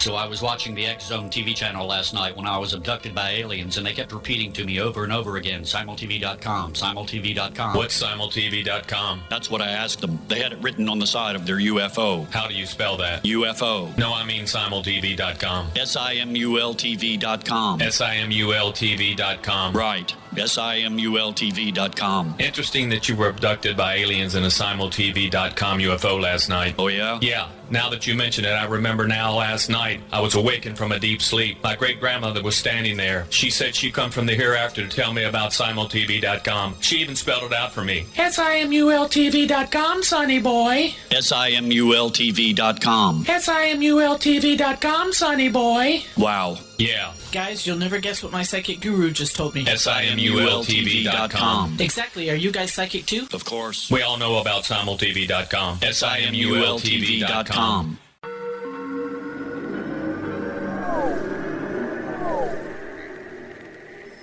So I was watching the X Zone TV channel last night when I was abducted by aliens, and they kept repeating to me over and over again, simultv.com, simultv.com. What's simultv.com? That's what I asked them. They had it written on the side of their UFO. How do you spell that? UFO. No, I mean simultv.com. simultv.com. simultv.com. Right. simultv.com. Interesting that you were abducted by aliens in a simultv.com UFO last night. Oh, yeah? Yeah. Now that you mention it, I remember now last night I was awakened from a deep sleep. My great-grandmother was standing there. She said she'd come from the hereafter to tell me about simultv.com. She even spelled it out for me. simultv.com, sonny boy. simultv.com. simultv.com, sonny boy. Wow. Yeah. Guys, you'll never guess what my psychic guru just told me. simultv.com. Exactly. Are you guys psychic too? Of course. We all know about simultv.com. simultv.com.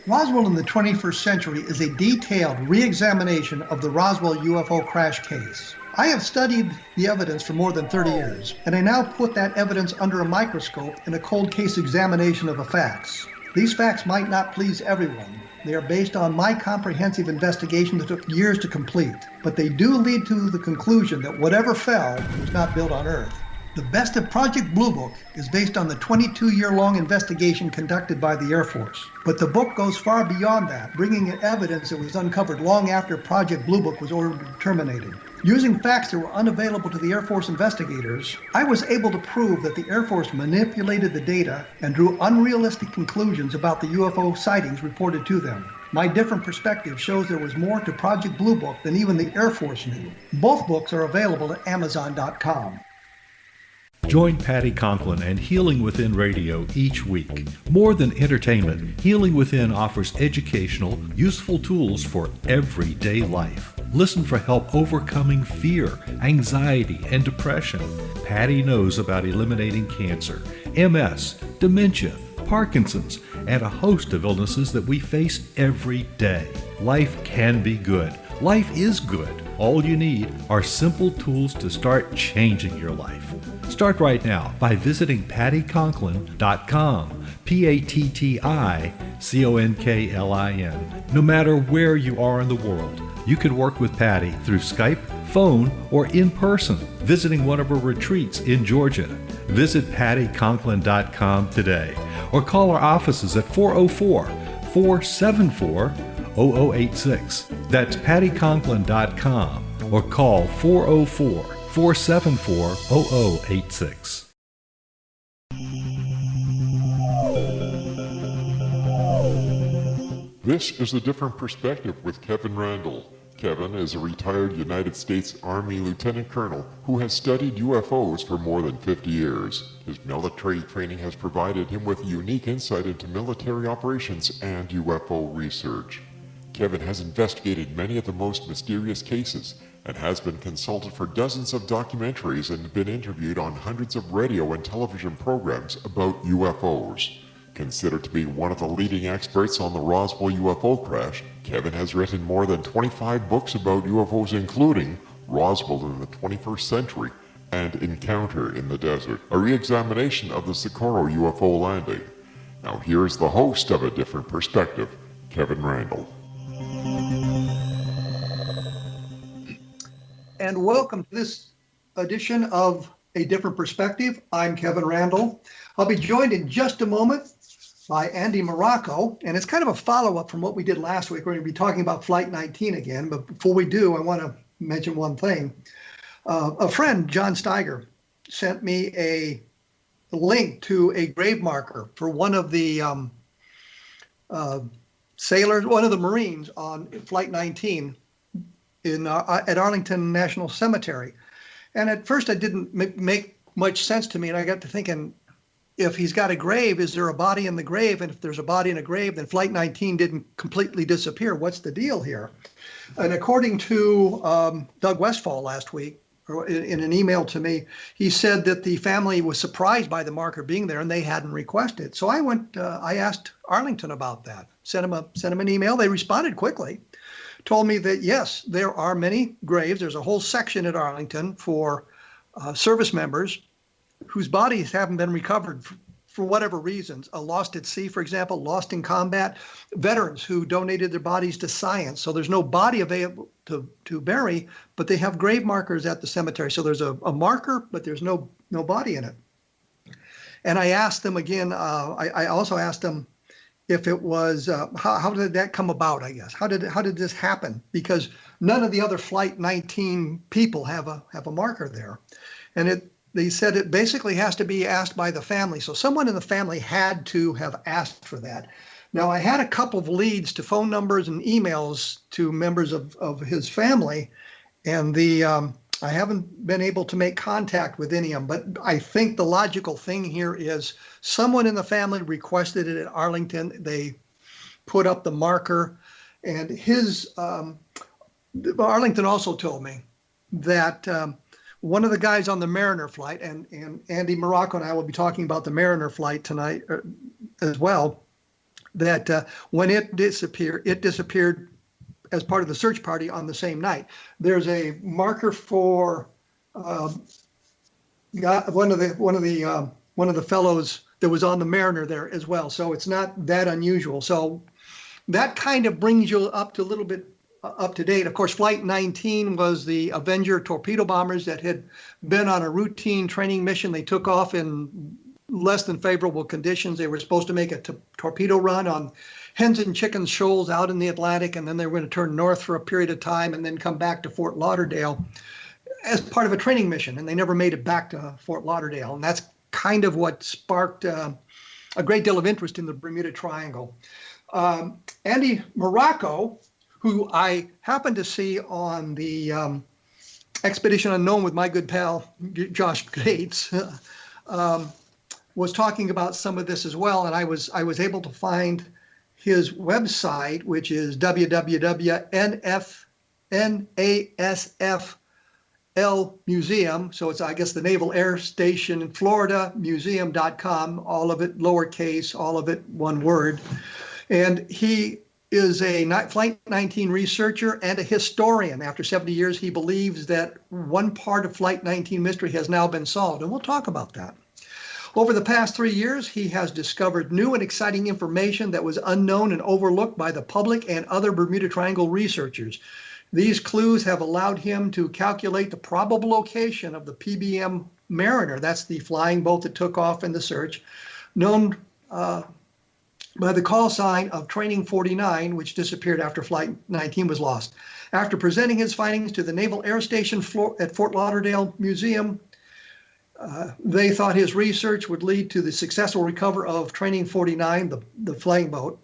Roswell in the 21st century is a detailed re-examination of the Roswell UFO crash case. I have studied the evidence for more than 30 years, and I now put that evidence under a microscope in a cold case examination of the facts. These facts might not please everyone. They are based on my comprehensive investigation that took years to complete, but they do lead to the conclusion that whatever fell was not built on Earth. The best of Project Blue Book is based on the 22-year-long investigation conducted by the Air Force. But the book goes far beyond that, bringing in evidence that was uncovered long after Project Blue Book was ordered terminated. Using facts that were unavailable to the Air Force investigators, I was able to prove that the Air Force manipulated the data and drew unrealistic conclusions about the UFO sightings reported to them. My different perspective shows there was more to Project Blue Book than even the Air Force knew. Both books are available at Amazon.com. Join Patty Conklin and Healing Within Radio each week. More than entertainment, Healing Within offers educational, useful tools for everyday life. Listen for help overcoming fear, anxiety, and depression. Patty knows about eliminating cancer, MS, dementia, Parkinson's, and a host of illnesses that we face every day. Life can be good. Life is good. All you need are simple tools to start changing your life. Start right now by visiting pattyconklin.com, PATTICONKLIN. No matter where you are in the world, you can work with Patty through Skype, phone, or in person, visiting one of her retreats in Georgia. Visit pattyconklin.com today or call our offices at 404-474-0086. That's pattyconklin.com or call 404-474-0086. This is A Different Perspective with Kevin Randle. Kevin is a retired United States Army Lieutenant Colonel who has studied UFOs for more than 50 years. His military training has provided him with unique insight into military operations and UFO research. Kevin has investigated many of the most mysterious cases and has been consulted for dozens of documentaries and been interviewed on hundreds of radio and television programs about UFOs. Considered to be one of the leading experts on the Roswell UFO crash, Kevin has written more than 25 books about UFOs, including Roswell in the 21st Century and Encounter in the Desert, a re-examination of the Socorro UFO landing. Now here's the host of A Different Perspective, Kevin Randle. And welcome to this edition of A Different Perspective. I'm Kevin Randle. I'll be joined in just a moment by Andy Marocco, and it's kind of a follow-up from what we did last week. We're going to be talking about Flight 19 again, but before we do, I want to mention one thing. A friend, John Steiger, sent me a link to a grave marker for one of the sailors, one of the Marines on Flight 19 at Arlington National Cemetery. And at first it didn't make much sense to me, and I got to thinking, if he's got a grave, is there a body in the grave? And if there's a body in a grave, then Flight 19 didn't completely disappear. What's the deal here? And according to Doug Westfall last week, or in an email to me, he said that the family was surprised by the marker being there and they hadn't requested. So I asked Arlington about that, sent him an email. They responded quickly, told me that yes, there are many graves. There's a whole section at Arlington for service members whose bodies haven't been recovered for whatever reasons, lost at sea, for example, lost in combat, veterans who donated their bodies to science. So there's no body available to bury, but they have grave markers at the cemetery. So there's a marker, but there's no body in it. And I asked them again, I also asked them if it was, how did that come about, I guess? How did this happen? Because none of the other Flight 19 people have a marker there. And they said it basically has to be asked by the family. So someone in the family had to have asked for that. Now, I had a couple of leads to phone numbers and emails to members of his family, and I haven't been able to make contact with any of them. But I think the logical thing here is someone in the family requested it at Arlington. They put up the marker, and Arlington also told me that one of the guys on the Mariner flight, and Andy Marocco and I will be talking about the Mariner flight tonight as well, that when it disappeared as part of the search party on the same night. There's a marker for one of the fellows that was on the Mariner there as well. So it's not that unusual. So that kind of brings you up to a little bit up to date. Of course, Flight 19 was the Avenger torpedo bombers that had been on a routine training mission. They took off in less than favorable conditions. They were supposed to make a torpedo run on Hens and Chickens shoals out in the Atlantic, and then they were going to turn north for a period of time and then come back to Fort Lauderdale as part of a training mission. And they never made it back to Fort Lauderdale. And that's kind of what sparked a great deal of interest in the Bermuda Triangle. Andy Marocco, who I happened to see on the Expedition Unknown with my good pal, Josh Gates, was talking about some of this as well. And I was able to find his website, which is www.NASFL Museum. So it's, I guess, the Naval Air Station in Florida, museum.com, all of it lowercase, all of it one word. And he is a Flight 19 researcher and a historian. After 70 years, he believes that one part of Flight 19 mystery has now been solved, and we'll talk about that. Over the past 3 years, he has discovered new and exciting information that was unknown and overlooked by the public and other Bermuda Triangle researchers. These clues have allowed him to calculate the probable location of the PBM Mariner, that's the flying boat that took off in the search, known by the call sign of Training 49, which disappeared after Flight 19 was lost. After presenting his findings to the Naval Air Station at Fort Lauderdale Museum, they thought his research would lead to the successful recovery of Training 49, the flying boat.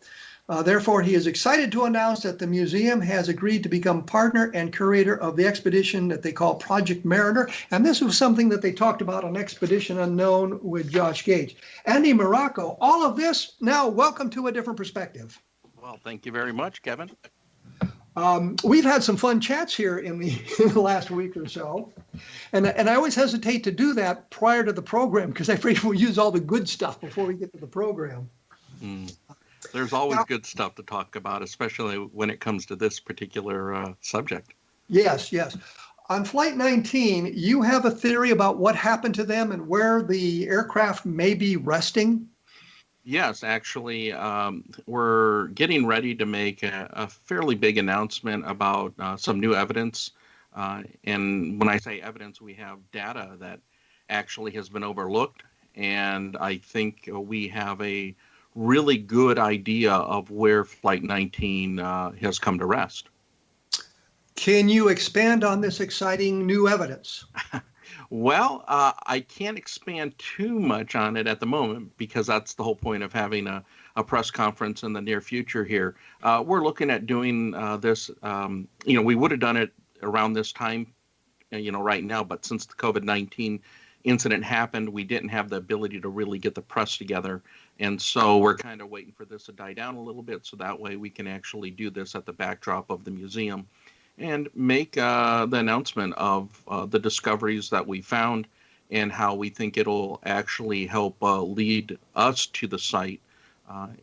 Therefore, he is excited to announce that the museum has agreed to become partner and curator of the expedition that they call Project Mariner. And this was something that they talked about on Expedition Unknown with Josh Gage. Andy Marocco, all of this, now welcome to A Different Perspective. Well, thank you very much, Kevin. We've had some fun chats here in the last week or so. And I always hesitate to do that prior to the program because I afraid we'll use all the good stuff before we get to the program. There's always good stuff to talk about, especially when it comes to this particular subject. Yes. On Flight 19, you have a theory about what happened to them and where the aircraft may be resting? Yes, actually, we're getting ready to make a fairly big announcement about some new evidence. And when I say evidence, we have data that actually has been overlooked. And I think we have a really good idea of where Flight 19 has come to rest. Can you expand on this exciting new evidence? Well, I can't expand too much on it at the moment because that's the whole point of having a press conference in the near future here. We're looking at doing this, we would have done it around this time, right now, but since the COVID-19 incident happened, we didn't have the ability to really get the press together. And so we're kind of waiting for this to die down a little bit so that way we can actually do this at the backdrop of the museum and make the announcement of the discoveries that we found and how we think it'll actually help lead us to the site.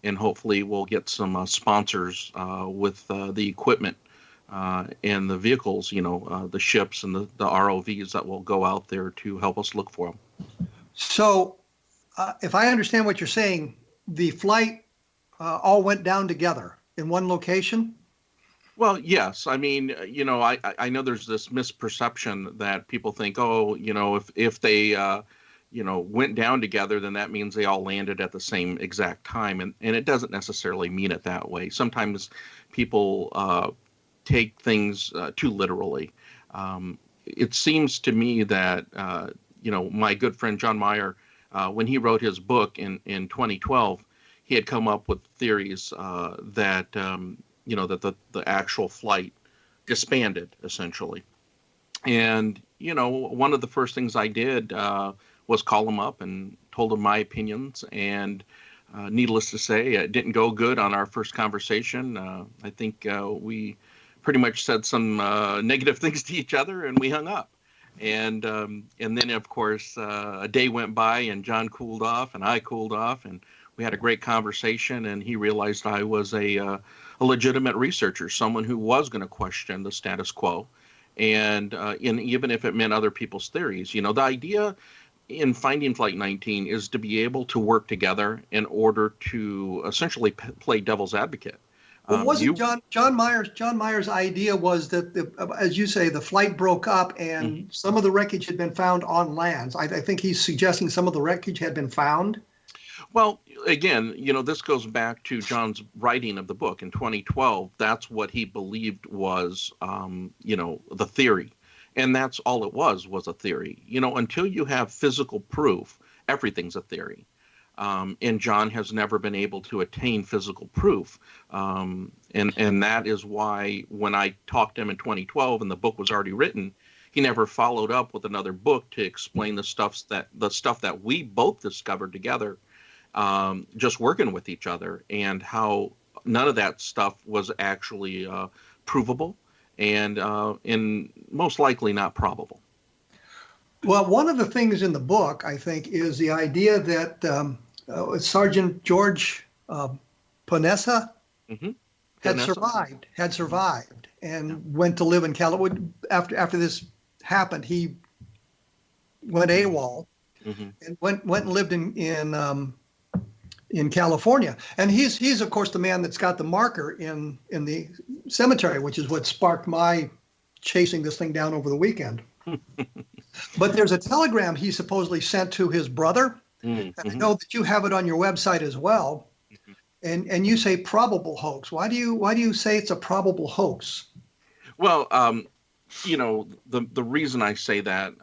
And hopefully we'll get some sponsors with the equipment and the vehicles, the ships and the ROVs that will go out there to help us look for them. So, if I understand what you're saying, the flight all went down together in one location? Well, yes. I mean, I know there's this misperception that people think, oh, if they, went down together, then that means they all landed at the same exact time. And it doesn't necessarily mean it that way. Sometimes people take things too literally. It seems to me that, my good friend John Meyer, when he wrote his book in 2012, he had come up with theories that the actual flight disbanded, essentially. And, one of the first things I did was call him up and told him my opinions. And needless to say, it didn't go good on our first conversation. I think we pretty much said some negative things to each other, and we hung up. And then, of course, a day went by, and John cooled off, and I cooled off, and we had a great conversation. And he realized I was a legitimate researcher, someone who was going to question the status quo, and even if it meant other people's theories. The idea in finding Flight 19 is to be able to work together in order to essentially play devil's advocate. Well, wasn't John Meyer's idea was that, as you say, the flight broke up and some of the wreckage had been found on land. I think he's suggesting some of the wreckage had been found. Well, again, this goes back to John's writing of the book in 2012. That's what he believed was, the theory. And that's all it was a theory. Until you have physical proof, everything's a theory. And John has never been able to attain physical proof. And that is why when I talked to him in 2012 and the book was already written, he never followed up with another book to explain the stuff that we both discovered together, just working with each other, and how none of that stuff was actually provable and most likely not probable. Well, one of the things in the book, I think, is the idea that Sergeant George Ponessa had survived and went to live in California. After this happened, he went AWOL and went and lived in California. And he's of course the man that's got the marker in the cemetery, which is what sparked my chasing this thing down over the weekend. But there's a telegram he supposedly sent to his brother. And I know that you have it on your website as well. And you say probable hoax. Why do you say it's a probable hoax? Well, the reason I say that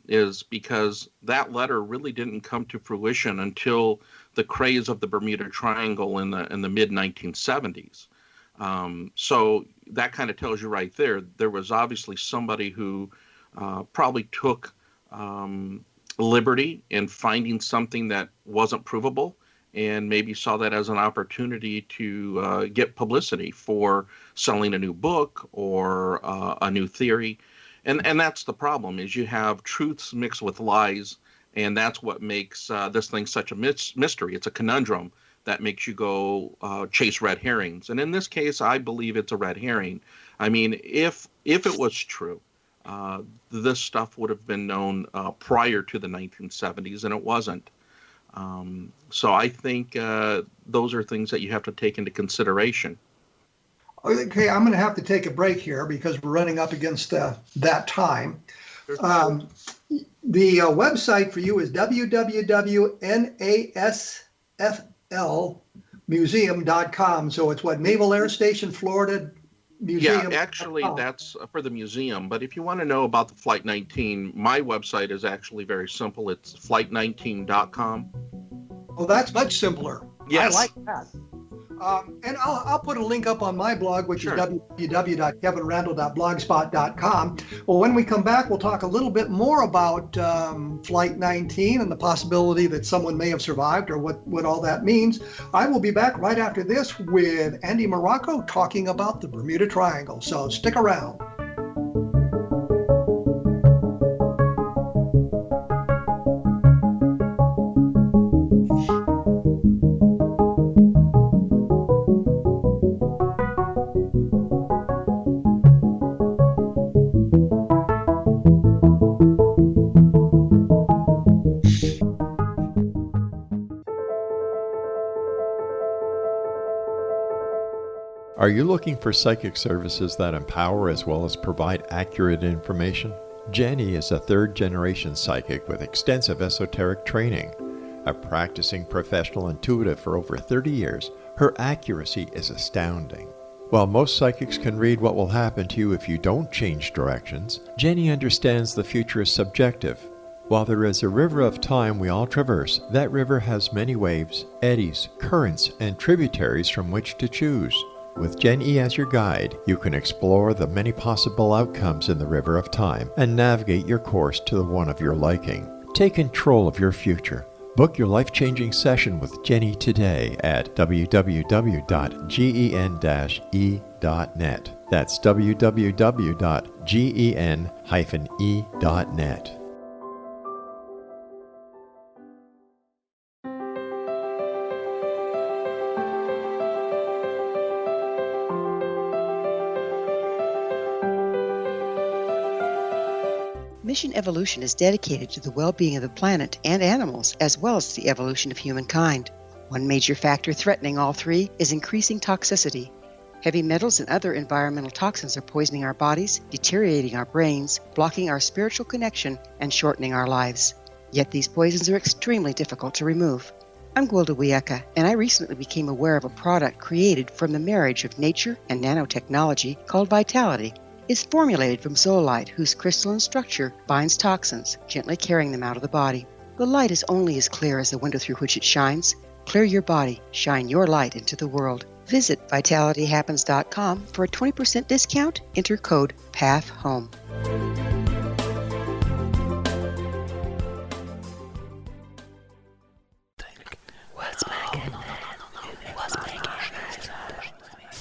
is because that letter really didn't come to fruition until the craze of the Bermuda Triangle in the mid 1970s. So that kind of tells you right there. There was obviously somebody who probably took liberty in finding something that wasn't provable, and maybe saw that as an opportunity to get publicity for selling a new book or a new theory. And that's the problem, is you have truths mixed with lies, and that's what makes this thing such a mystery. It's a conundrum that makes you go chase red herrings. And in this case, I believe it's a red herring. I mean, if it was true, this stuff would have been known prior to the 1970s, and it wasn't. So I think those are things that you have to take into consideration. Okay, I'm going to have to take a break here because we're running up against that time. The website for you is www.nasflmuseum.com. So it's what, Naval Air Station, Florida Museum? Yeah, actually, that's for the museum. But if you want to know about the Flight 19, my website is actually very simple. It's flight19.com. Oh, that's much simpler. Yes. I like that. And I'll put a link up on my blog, which is www.kevinrandle.blogspot.com. Well, when we come back, we'll talk a little bit more about Flight 19 and the possibility that someone may have survived, or what all that means. I will be back right after this with Andy Marocco talking about the Bermuda Triangle. So stick around. Are you looking for psychic services that empower as well as provide accurate information? Jenny is a third-generation psychic with extensive esoteric training. A practicing professional intuitive for over 30 years, her accuracy is astounding. While most psychics can read what will happen to you if you don't change directions, Jenny understands the future is subjective. While there is a river of time we all traverse, that river has many waves, eddies, currents, and tributaries from which to choose. With Jenny as your guide, you can explore the many possible outcomes in the river of time and navigate your course to the one of your liking. Take control of your future. Book your life-changing session with Jenny today at www.gen-e.net. That's www.gen-e.net. Mission Evolution is dedicated to the well-being of the planet and animals, as well as the evolution of humankind. One major factor threatening all three is increasing toxicity. Heavy metals and other environmental toxins are poisoning our bodies, deteriorating our brains, blocking our spiritual connection, and shortening our lives. Yet these poisons are extremely difficult to remove. I'm Gwilda Wiyaka, and I recently became aware of a product created from the marriage of nature and nanotechnology called Vitality. It's formulated from zoolite, whose crystalline structure binds toxins, gently carrying them out of the body. The light is only as clear as the window through which it shines. Clear your body, shine your light into the world. Visit vitalityhappens.com for a 20% discount. Enter code PATHHOME.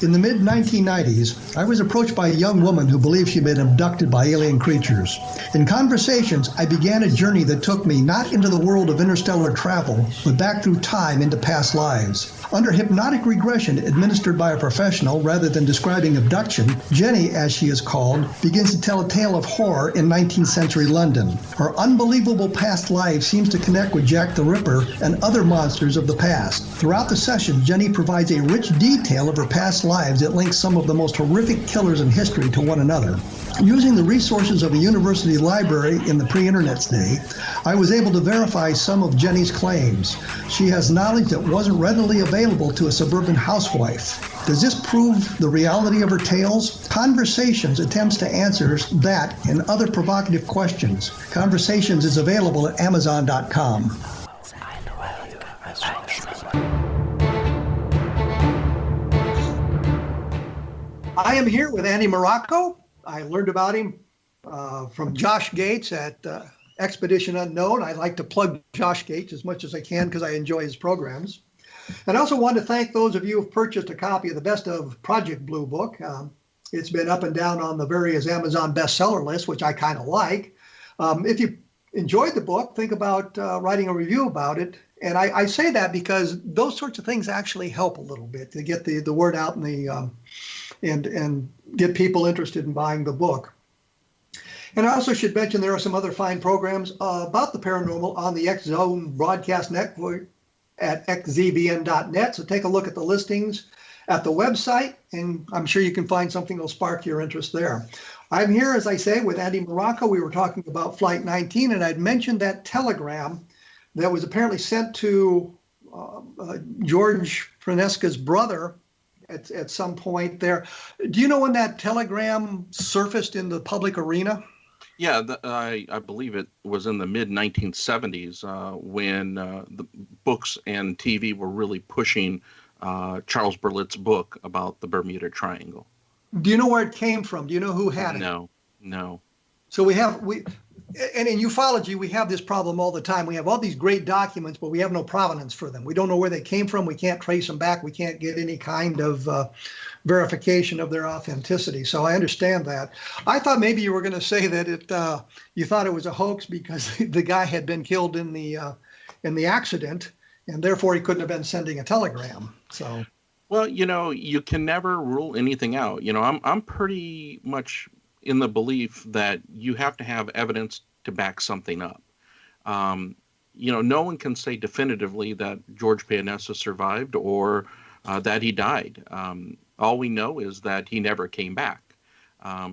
In the mid-1990s, I was approached by a young woman who believed she'd been abducted by alien creatures. In conversations, I began a journey that took me not into the world of interstellar travel, but back through time into past lives. Under hypnotic regression administered by a professional rather than describing abduction, Jenny, as she is called, begins to tell a tale of horror in 19th century London. Her unbelievable past life seems to connect with Jack the Ripper and other monsters of the past. Throughout the session, Jenny provides a rich detail of her past lives that links some of the most horrific killers in history to one another. Using the resources of a university library in the pre-internet's day, I was able to verify some of Jenny's claims. She has knowledge that wasn't readily available to a suburban housewife. Does this prove the reality of her tales? Conversations attempts to answer that and other provocative questions. Conversations is available at Amazon.com. I am here with Andy Marocco. I learned about him from Josh Gates at Expedition Unknown. I like to plug Josh Gates as much as I can because I enjoy his programs. And I also want to thank those of you who have purchased a copy of the Best of Project Blue book. It's been up and down on the various Amazon bestseller lists, which I kind of like. If you enjoyed the book, think about writing a review about it. And I say that because those sorts of things actually help a little bit to get the word out in the and get people interested in buying the book. And I also should mention there are some other fine programs about the paranormal on the X Zone broadcast network at xzbn.net. So take a look at the listings at the website, and I'm sure you can find something that will spark your interest there. I'm here, as I say, with Andy Marocco. We were talking about Flight 19, and I'd mentioned that telegram that was apparently sent to George Franesca's brother at some point there. Do you know when that telegram surfaced in the public arena? Yeah, I believe it was in the mid-1970s when the books and TV were really pushing Charles Berlitz's book about the Bermuda Triangle. Do you know where it came from? Do you know who had it? No. So and in ufology, we have this problem all the time. We have all these great documents, but we have no provenance for them. We don't know where they came from. We can't trace them back. We can't get any kind of verification of their authenticity. So I understand that. I thought maybe you were going to say that you thought it was a hoax because the guy had been killed in the accident, and therefore he couldn't have been sending a telegram. So, well, you can never rule anything out. I'm pretty much in the belief that you have to have evidence to back something up. No one can say definitively that George Pianessa survived or that he died. All we know is that he never came back.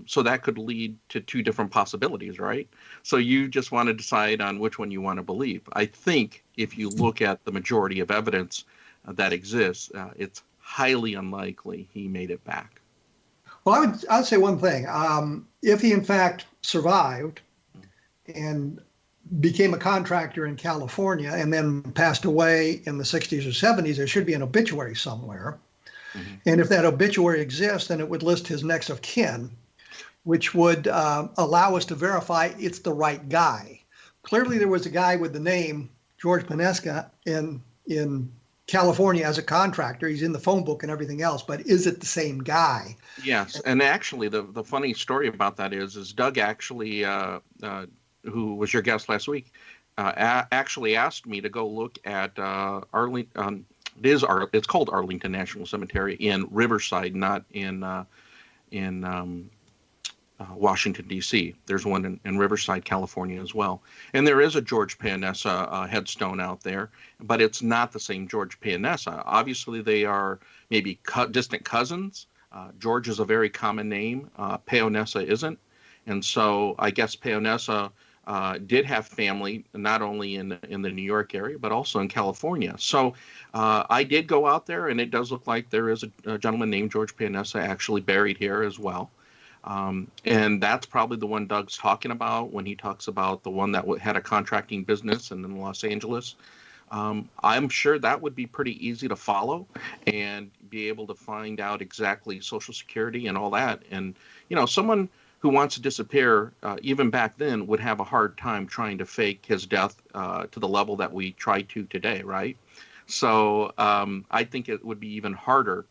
So that could lead to two different possibilities, right? So you just want to decide on which one you want to believe. I think if you look at the majority of evidence that exists, it's highly unlikely he made it back. Well, I'd say one thing. If he in fact survived and became a contractor in California and then passed away in the 60s or 70s, there should be an obituary somewhere. Mm-hmm. And if that obituary exists, then it would list his next of kin, which would allow us to verify it's the right guy. Clearly, there was a guy with the name George Paneska in California as a contractor. He's in the phone book and everything else, but is it the same guy? Yes, and actually, the funny story about that is Doug actually, who was your guest last week, actually asked me to go look at Arlington. It's called Arlington National Cemetery in Riverside, not in Washington, D.C. There's one in Riverside, California as well. And there is a George Paonessa headstone out there, but it's not the same George Paonessa. Obviously, they are maybe distant cousins. George is a very common name. Paonessa isn't. And so I guess Paonessa did have family not only in the New York area, but also in California. So I did go out there, and it does look like there is a gentleman named George Paonessa actually buried here as well. And that's probably the one Doug's talking about when he talks about the one that had a contracting business in Los Angeles. I'm sure that would be pretty easy to follow and be able to find out exactly Social Security and all that. And, someone who wants to disappear, even back then, would have a hard time trying to fake his death to the level that we try to today, right? So I think it would be even harder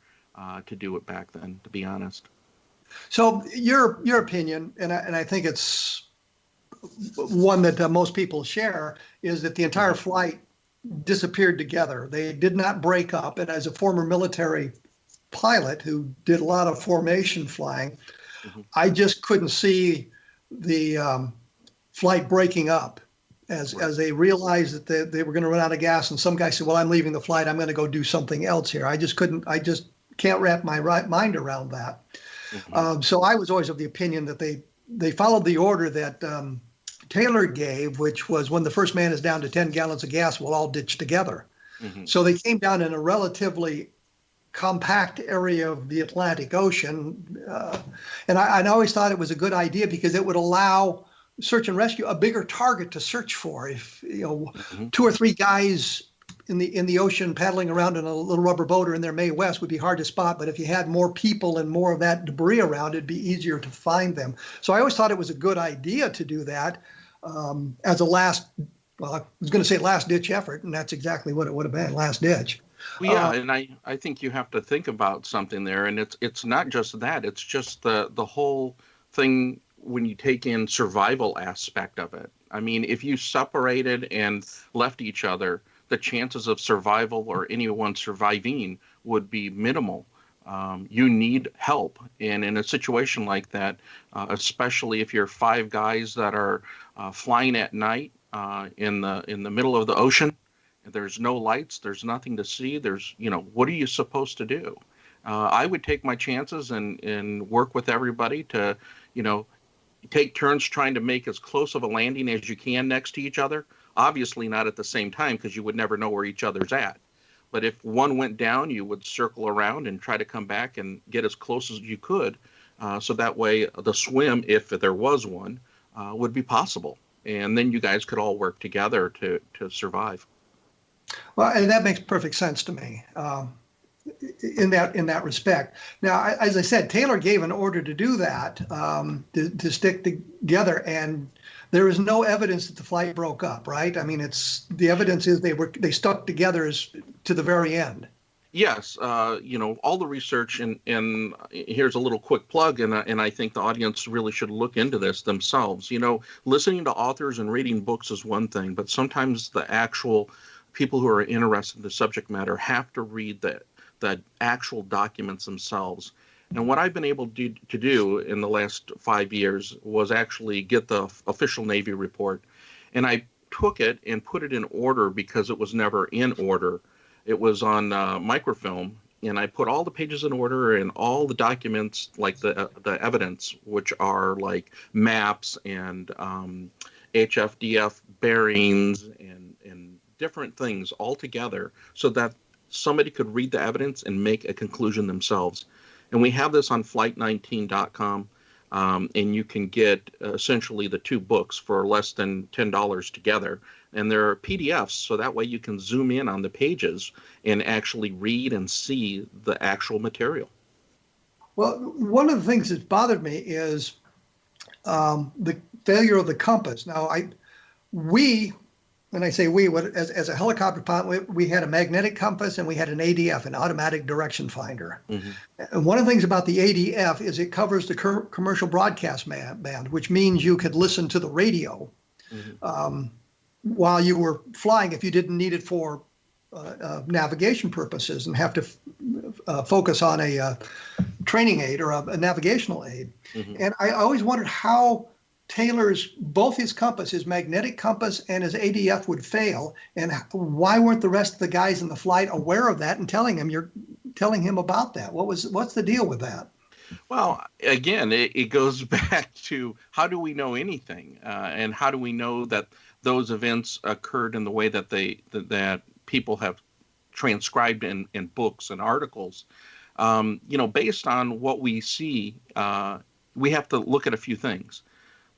to do it back then, to be honest. So your opinion, and I think it's one that most people share, is that the entire flight disappeared together. They did not break up. And as a former military pilot who did a lot of formation flying, I just couldn't see the flight breaking up as they realized that they were going to run out of gas. And some guy said, well, I'm leaving the flight. I'm going to go do something else here. I just can't wrap my mind around that. So I was always of the opinion that they followed the order that Taylor gave, which was when the first man is down to 10 gallons of gas, we'll all ditch together. So they came down in a relatively compact area of the Atlantic Ocean. And I always thought it was a good idea because it would allow search and rescue a bigger target to search for. If two or three guys in the ocean paddling around in a little rubber boat or in their Mae West would be hard to spot, but if you had more people and more of that debris around, it'd be easier to find them. So I always thought it was a good idea to do that as a last ditch effort, and that's exactly what it would have been, last ditch. Well, yeah, and I think you have to think about something there, and it's not just that, it's just the whole thing when you take in survival aspect of it. I mean, if you separated and left each other, the chances of survival or anyone surviving would be minimal. You need help. And in a situation like that, especially if you're five guys that are flying at night in the middle of the ocean, there's no lights, there's nothing to see, what are you supposed to do? I would take my chances and work with everybody to, take turns trying to make as close of a landing as you can next to each other. Obviously not at the same time because you would never know where each other's at. But if one went down, you would circle around and try to come back and get as close as you could. So that way the swim, if there was one, would be possible. And then you guys could all work together to survive. Well, and that makes perfect sense to me in that respect. Now, as I said, Taylor gave an order to do that, to stick together, and there is no evidence that the flight broke up, right? I mean, the evidence is they stuck together to the very end. Yes, all the research, and here's a little quick plug, and I think the audience really should look into this themselves. Listening to authors and reading books is one thing, but sometimes the actual people who are interested in the subject matter have to read the actual documents themselves. And what I've been able to do in the last 5 years was actually get the official Navy report. And I took it and put it in order because it was never in order. It was on microfilm, and I put all the pages in order and all the documents, like the evidence, which are like maps and HFDF bearings and different things all together, so that somebody could read the evidence and make a conclusion themselves. And we have this on flight19.com, and you can get essentially the two books for less than $10 together. And there are PDFs, so that way you can zoom in on the pages and actually read and see the actual material. Well, one of the things that's bothered me is the failure of the compass. Now, when I say we, as a helicopter pilot, we had a magnetic compass and we had an ADF, an automatic direction finder. Mm-hmm. And one of the things about the ADF is it covers the commercial broadcast band, which means you could listen to the radio while you were flying if you didn't need it for navigation purposes and have to focus on a training aid or a navigational aid. Mm-hmm. And I always wondered how both his compass, his magnetic compass and his ADF would fail, and why weren't the rest of the guys in the flight aware of that and telling him about that? What's the deal with that? Well, again, it goes back to how do we know anything, and how do we know that those events occurred in the way that that people have transcribed in books and articles? Based on what we see, we have to look at a few things.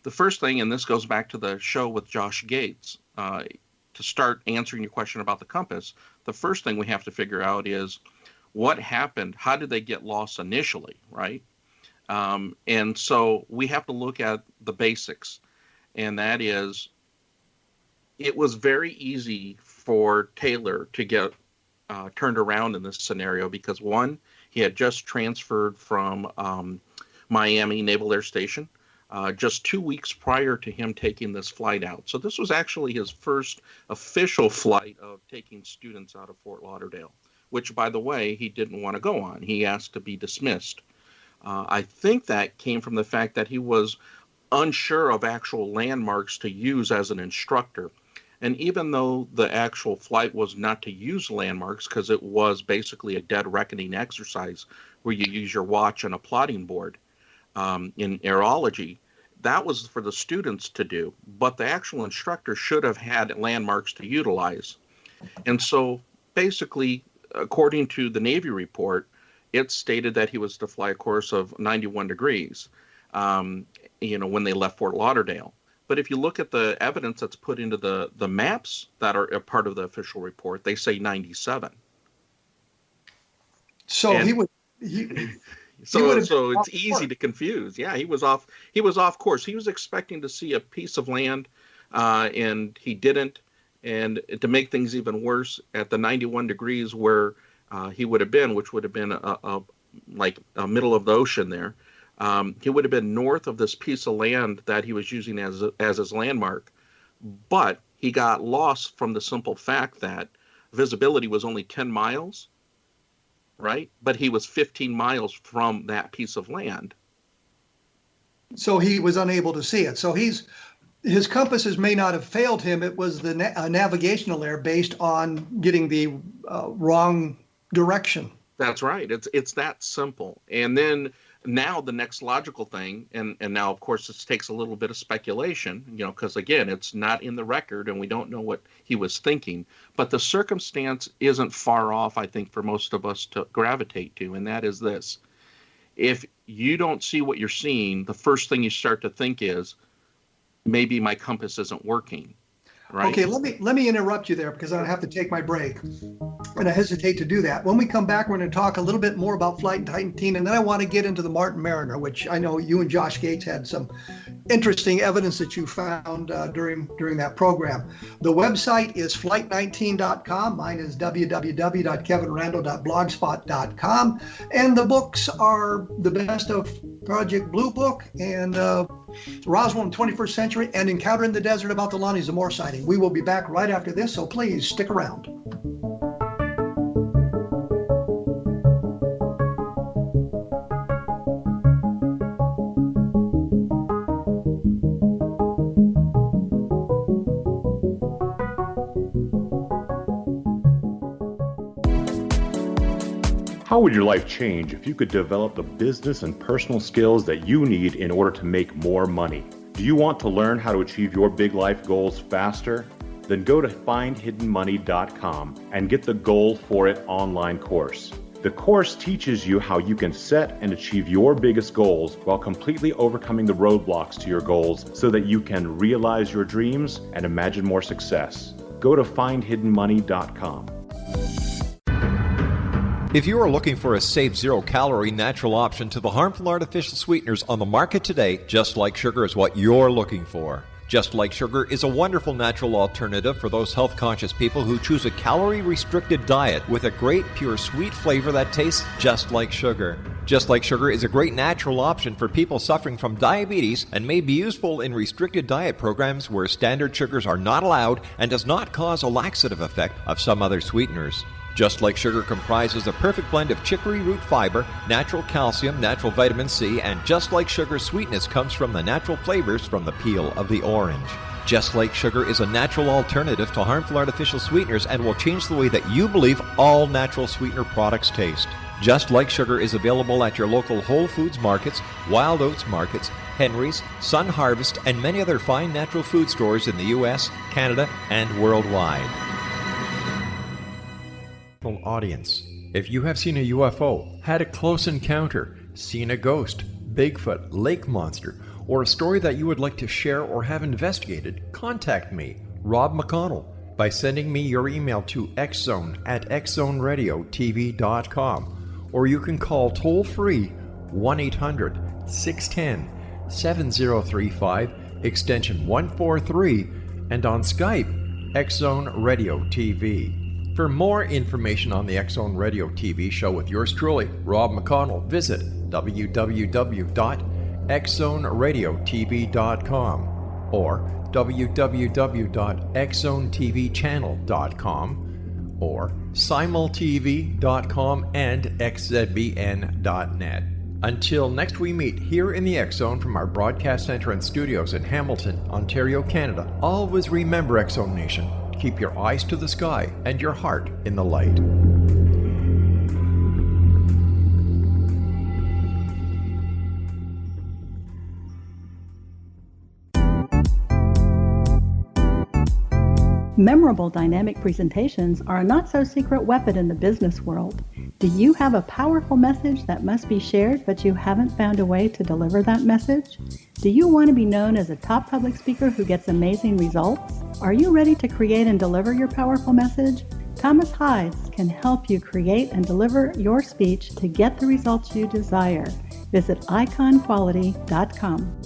The first thing, and this goes back to the show with Josh Gates, to start answering your question about the compass, the first thing we have to figure out is what happened. How did they get lost initially, right? And so we have to look at the basics, and that is it was very easy for Taylor to get turned around in this scenario because, one, he had just transferred from Miami Naval Air Station just 2 weeks prior to him taking this flight out. So this was actually his first official flight of taking students out of Fort Lauderdale, which, by the way, he didn't want to go on. He asked to be dismissed. I think that came from the fact that he was unsure of actual landmarks to use as an instructor. And even though the actual flight was not to use landmarks, because it was basically a dead reckoning exercise where you use your watch and a plotting board, in aerology, that was for the students to do, but the actual instructor should have had landmarks to utilize. And so basically, according to the Navy report, it stated that he was to fly a course of 91 degrees, when they left Fort Lauderdale. But if you look at the evidence that's put into the maps that are a part of the official report, they say 97. So So it's easy to confuse. Yeah, he was off course. He was expecting to see a piece of land, and he didn't. And to make things even worse, at the 91 degrees where he would have been, which would have been like a middle of the ocean there, he would have been north of this piece of land that he was using as his landmark. But he got lost from the simple fact that visibility was only 10 miles. Right? But he was 15 miles from that piece of land. So he was unable to see it. So his compasses may not have failed him. It was the navigational error based on getting the wrong direction. That's right. It's that simple. And then now the next logical thing, and now, of course, this takes a little bit of speculation, because, again, it's not in the record and we don't know what he was thinking. But the circumstance isn't far off, I think, for most of us to gravitate to, and that is this. If you don't see what you're seeing, the first thing you start to think is, maybe my compass isn't working. Right. Okay, let me interrupt you there because I have to take my break, and I hesitate to do that. When we come back, we're going to talk a little bit more about Flight 19, and then I want to get into the Mariner, which I know you and Josh Gates had some interesting evidence that you found during that program. The website is flight19.com. Mine is www.kevinrandle.blogspot.com, and the books are The Best of Project Blue Book and Roswell in the 21st Century and Encounter in the Desert about the Lonnie Zamora sighting. We will be back right after this, so please stick around. How would your life change if you could develop the business and personal skills that you need in order to make more money? Do you want to learn how to achieve your big life goals faster? Then go to findhiddenmoney.com and get the Goal for It online course. The course teaches you how you can set and achieve your biggest goals while completely overcoming the roadblocks to your goals so that you can realize your dreams and imagine more success. Go to findhiddenmoney.com. If you are looking for a safe, zero-calorie natural option to the harmful artificial sweeteners on the market today, Just Like Sugar is what you're looking for. Just Like Sugar is a wonderful natural alternative for those health-conscious people who choose a calorie-restricted diet with a great, pure, sweet flavor that tastes just like sugar. Just Like Sugar is a great natural option for people suffering from diabetes and may be useful in restricted diet programs where standard sugars are not allowed and does not cause a laxative effect of some other sweeteners. Just Like Sugar comprises a perfect blend of chicory root fiber, natural calcium, natural vitamin C, and Just Like Sugar's sweetness comes from the natural flavors from the peel of the orange. Just Like Sugar is a natural alternative to harmful artificial sweeteners and will change the way that you believe all natural sweetener products taste. Just Like Sugar is available at your local Whole Foods markets, Wild Oats markets, Henry's, Sun Harvest, and many other fine natural food stores in the U.S., Canada, and worldwide. Audience. If you have seen a UFO, had a close encounter, seen a ghost, Bigfoot, lake monster, or a story that you would like to share or have investigated, contact me, Rob McConnell, by sending me your email to xzone@xzoneradiotv.com, or you can call toll-free 1-800-610-7035, extension 143, and on Skype, X-Zone Radio TV. For more information on the X-Zone Radio TV show with yours truly, Rob McConnell, visit www.xzoneradiotv.com or www.xzonetvchannel.com or simultv.com and xzbn.net. Until next we meet here in the X-Zone from our broadcast center and studios in Hamilton, Ontario, Canada, always remember, X-Zone Nation, keep your eyes to the sky and your heart in the light. Memorable dynamic presentations are a not-so-secret weapon in the business world. Do you have a powerful message that must be shared, but you haven't found a way to deliver that message? Do you want to be known as a top public speaker who gets amazing results? Are you ready to create and deliver your powerful message? Thomas Hides can help you create and deliver your speech to get the results you desire. Visit iconquality.com.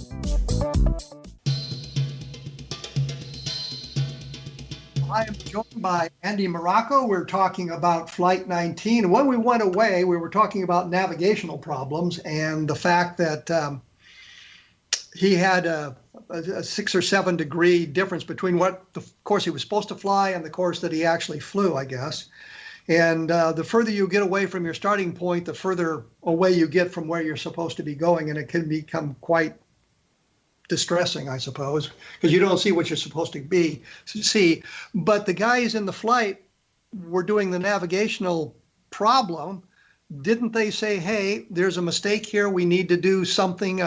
I am joined by Andy Marocco. We're talking about Flight 19. When we went away, we were talking about navigational problems and the fact that he had a 6 or 7 degree difference between what the course he was supposed to fly and the course that he actually flew, I guess. And the further you get away from your starting point, the further away you get from where you're supposed to be going. And it can become quite distressing, I suppose, because you don't see what you're supposed to see. But the guys in the flight were doing the navigational problem. Didn't they say, hey, there's a mistake here, we need to do something?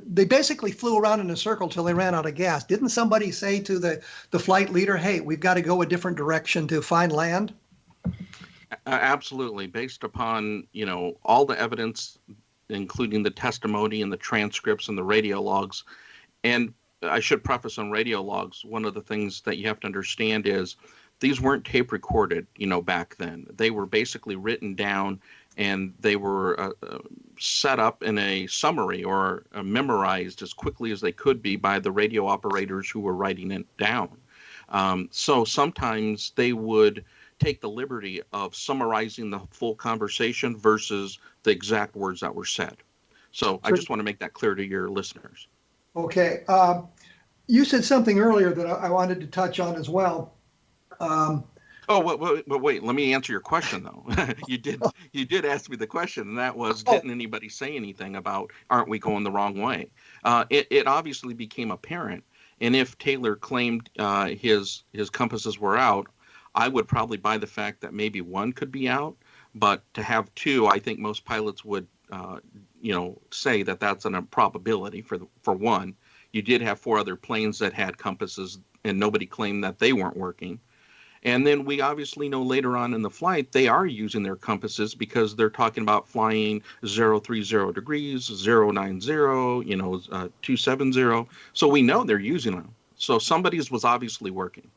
They basically flew around in a circle till they ran out of gas. Didn't somebody say to the flight leader, hey, we've got to go a different direction to find land? Absolutely. Based upon, all the evidence, including the testimony and the transcripts and the radio logs. And I should preface on radio logs, one of the things that you have to understand is these weren't tape recorded, back then. They were basically written down and they were set up in a summary or memorized as quickly as they could be by the radio operators who were writing it down. So sometimes they would take the liberty of summarizing the full conversation versus the exact words that were said. So I just want to make that clear to your listeners. Okay. You said something earlier that I wanted to touch on as well. Wait, let me answer your question though. You did ask me the question, and that was, didn't anybody say anything about, aren't we going the wrong way? It obviously became apparent. And if Taylor claimed his compasses were out, I would probably buy the fact that maybe one could be out. But to have two, I think most pilots would, say that that's an improbability for one. You did have 4 other planes that had compasses, and nobody claimed that they weren't working. And then we obviously know later on in the flight, they are using their compasses because they're talking about flying 030 degrees, 090, 270. So we know they're using them. So somebody's was obviously working.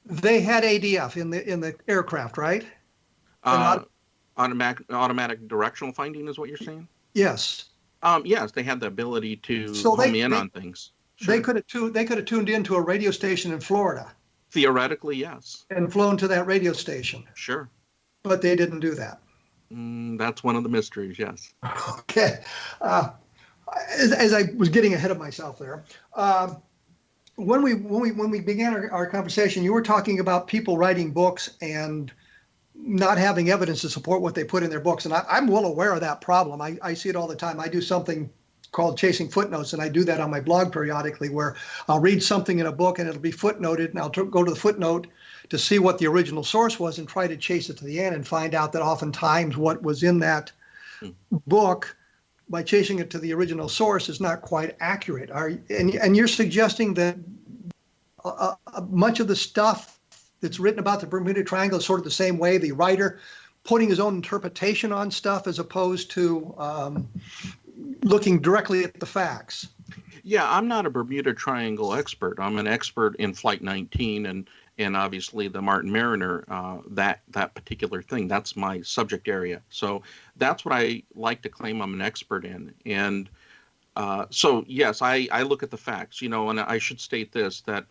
They had ADF in the aircraft, right? Automatic directional finding is what you're saying? Yes. Yes, they had the ability to home in on things. Sure. They could have tuned into a radio station in Florida. Theoretically, yes. And flown to that radio station. Sure. But they didn't do that. That's one of the mysteries, yes. Okay. As I was getting ahead of myself there, when we began our conversation, you were talking about people writing books and not having evidence to support what they put in their books. And I'm well aware of that problem. I see it all the time. I do something called Chasing Footnotes, and I do that on my blog periodically, where I'll read something in a book and it'll be footnoted, and I'll go to the footnote to see what the original source was and try to chase it to the end and find out that oftentimes what was in that book, by chasing it to the original source, is not quite accurate. And you're suggesting that much of the stuff that's written about the Bermuda Triangle is sort of the same way, the writer putting his own interpretation on stuff as opposed to looking directly at the facts. Yeah, I'm not a Bermuda Triangle expert. I'm an expert in Flight 19 and obviously the Mariner, that particular thing. That's my subject area. So that's what I like to claim I'm an expert in. And so, yes, I look at the facts, and I should state this, that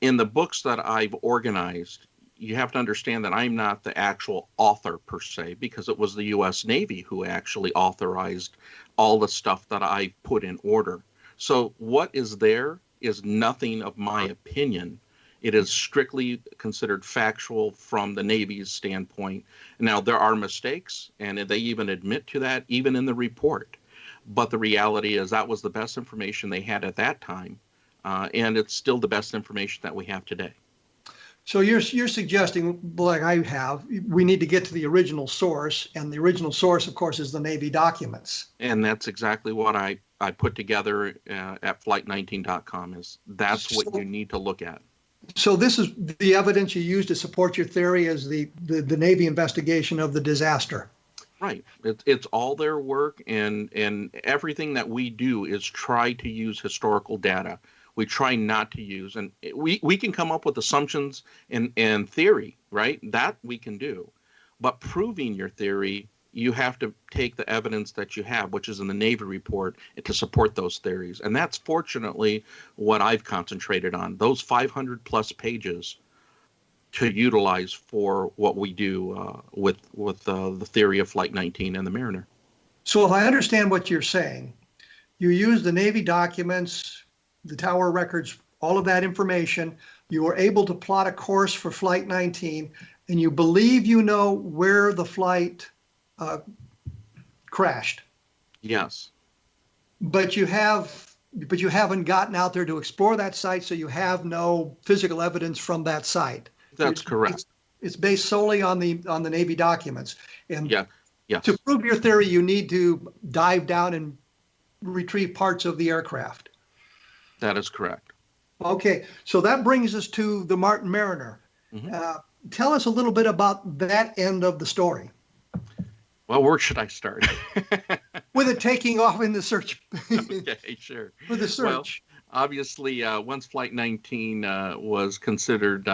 in the books that I've organized, you have to understand that I'm not the actual author per se, because it was the U.S. Navy who actually authorized all the stuff that I put in order. So what is there is nothing of my opinion. It is strictly considered factual from the Navy's standpoint. Now, there are mistakes, and they even admit to that, even in the report. But the reality is that was the best information they had at that time, and it's still the best information that we have today. So you're suggesting, like I have, we need to get to the original source, and the original source, of course, is the Navy documents. And that's exactly what I put together at flight19.com. That's what you need to look at. So this is the evidence you use to support your theory as the Navy investigation of the disaster. Right. It's all their work, and everything that we do is try to use historical data. We try not to use, and we can come up with assumptions and theory, right? That we can do. But proving your theory, you have to take the evidence that you have, which is in the Navy report, to support those theories. And that's fortunately what I've concentrated on, those 500 plus pages to utilize for what we do with the theory of Flight 19 and the Mariner. So if I understand what you're saying, you use the Navy documents, the tower records, all of that information. You were able to plot a course for Flight 19, and you believe you know where the flight crashed. Yes. But you haven't gotten out there to explore that site, so you have no physical evidence from that site. That's correct. It's based solely on the Navy documents. And yes. To prove your theory, you need to dive down and retrieve parts of the aircraft. That is correct. Okay, so that brings us to the Mariner. Mm-hmm. Tell us a little bit about that end of the story. Well, where should I start? With it taking off in the search. Okay, sure. With the search. Well, obviously, once Flight 19 was considered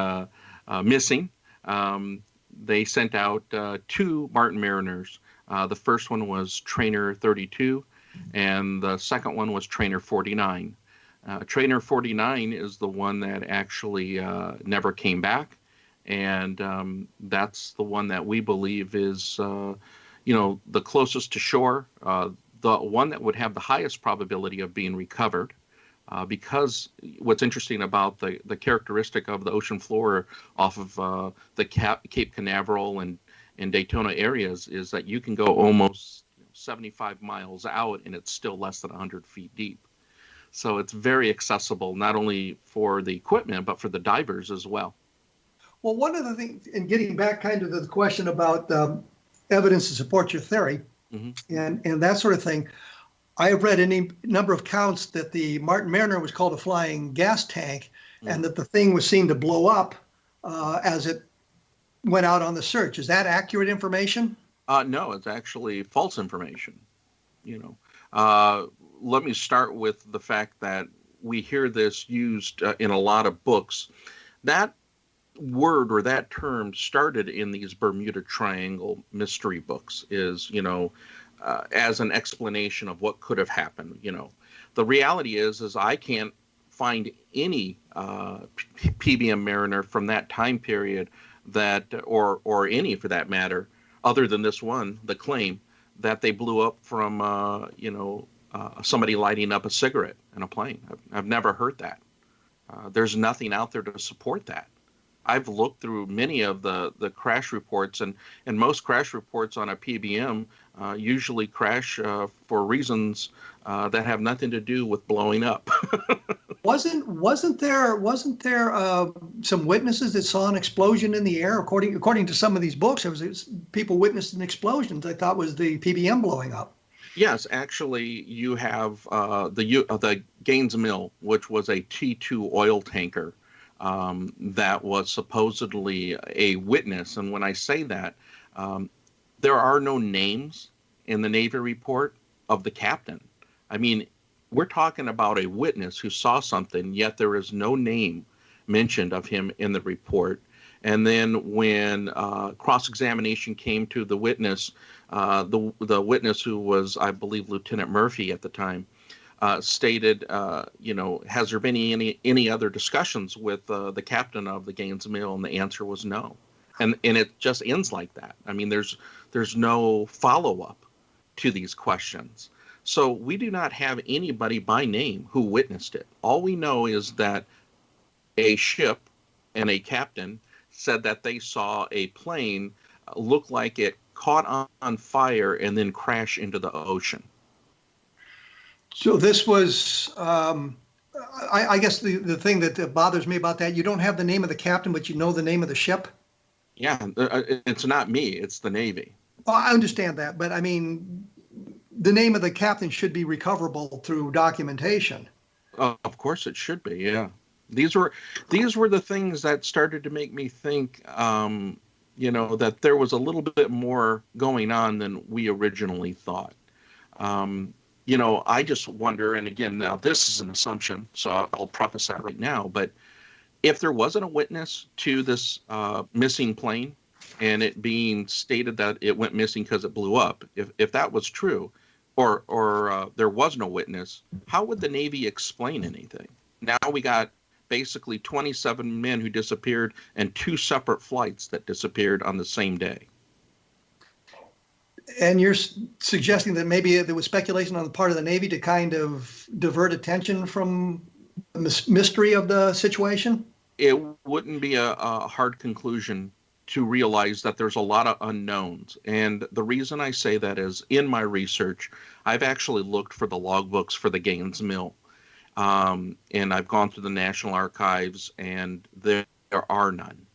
missing, they sent out 2 Mariners. The first one was Trainer 32, and the second one was Trainer 49. Trainer 49 is the one that actually never came back, and that's the one that we believe is, the closest to shore, the one that would have the highest probability of being recovered, because what's interesting about the characteristic of the ocean floor off of the Cape Canaveral and Daytona areas is that you can go almost 75 miles out, and it's still less than 100 feet deep. So it's very accessible, not only for the equipment, but for the divers as well. Well, one of the things, and getting back kind of to the question about evidence to support your theory, and that sort of thing. I have read any number of counts that the Mariner was called a flying gas tank, and that the thing was seen to blow up as it went out on the search. Is that accurate information? No, it's actually false information. Let me start with the fact that we hear this used in a lot of books. That word or that term started in these Bermuda Triangle mystery books, is, as an explanation of what could have happened. The reality is I can't find any PBM Mariner from that time period that, or any for that matter, other than this one, the claim that they blew up from, somebody lighting up a cigarette in a plane. I've never heard that. There's nothing out there to support that. I've looked through many of the crash reports, and most crash reports on a PBM usually crash for reasons that have nothing to do with blowing up. Wasn't there some witnesses that saw an explosion in the air? According to some of these books, there was people witnessed an explosion they thought was the PBM blowing up. Yes, actually, you have the Gaines Mill, which was a T2 oil tanker that was supposedly a witness. And when I say that, there are no names in the Navy report of the captain. I mean, we're talking about a witness who saw something, yet there is no name mentioned of him in the report. And then when cross-examination came to the witness, the witness, who was, I believe, Lieutenant Murphy at the time, stated, has there been any other discussions with the captain of the Gaines Mill? And the answer was no. And it just ends like that. I mean, there's no follow-up to these questions. So we do not have anybody by name who witnessed it. All we know is that a ship and a captain said that they saw a plane look like it caught on fire and then crash into the ocean. So this was, I guess the thing that bothers me about that, you don't have the name of the captain, but you know the name of the ship? Yeah, it's not me, it's the Navy. Well, I understand that, but I mean, the name of the captain should be recoverable through documentation. Of course it should be, yeah. These were the things that started to make me think, that there was a little bit more going on than we originally thought. I just wonder, and again, now this is an assumption, so I'll preface that right now, but if there wasn't a witness to this missing plane and it being stated that it went missing because it blew up, if that was true, or there was no witness, how would the Navy explain anything? Now we got basically 27 men who disappeared and 2 separate flights that disappeared on the same day. And you're suggesting that maybe there was speculation on the part of the Navy to kind of divert attention from the mystery of the situation? It wouldn't be a hard conclusion to realize that there's a lot of unknowns. And the reason I say that is, in my research, I've actually looked for the logbooks for the Gaines Mill. And I've gone through the National Archives, and there are none.